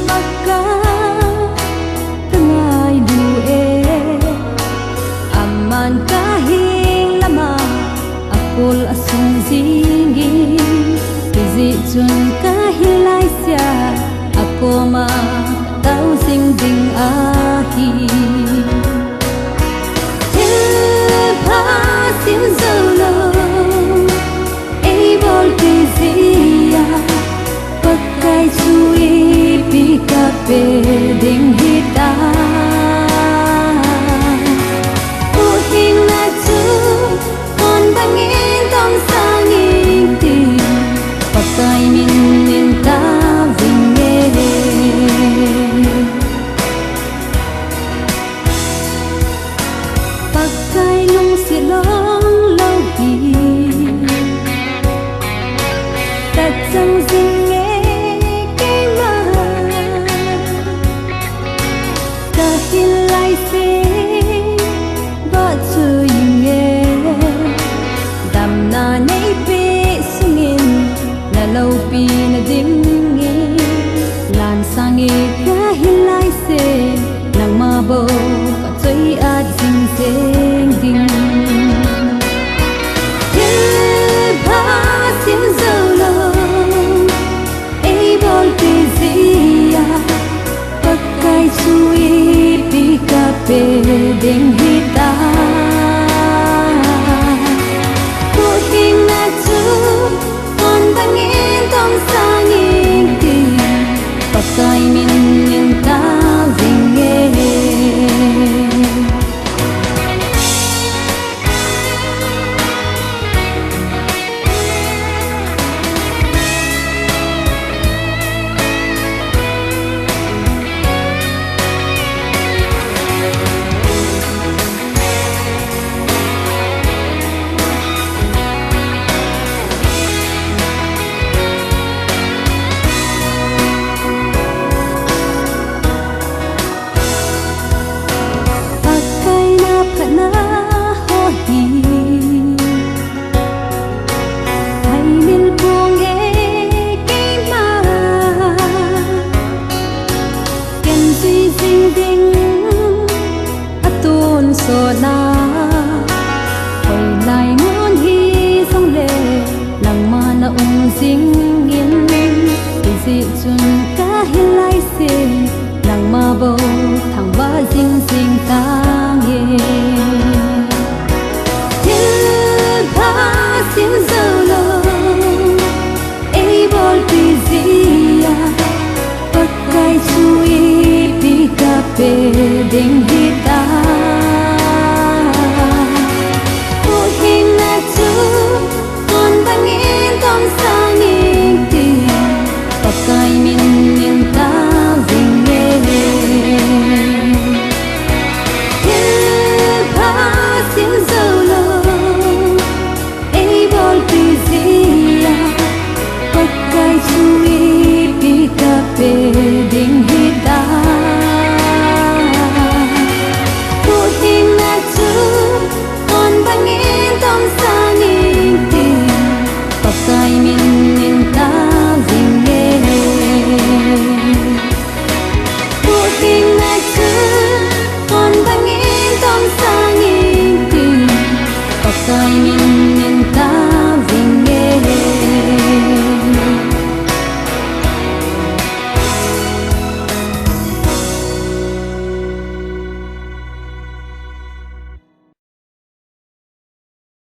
maka tengah due aman kahing lama akul asung zingi kizi chun kahilai sia ako ma tau sing ding ahi Sim solo able to see pakai chui pika pe ding hita uhing na chu kon bangin tong sangin ti pakai min ta vinge pakai lung silong chẳng dừng nghe cái mà ta hin lại xe vợ chưa nghe đam na nấy bê sungin là lâu pi na dim nghe lan sang nghe cả hin lại xe nang ma bo cả chơi at ding ding ding chui pika pe ding hita ko hing na chu kon bangin tong sangin ti pakai min ta vinge so na hồi lại ngon hi sông lệ nang ma na sing in ti si chun ka hi lai se nang ma bo thang ba jing jing tang ye til pa sim solo able to see pakai chui pika pe ding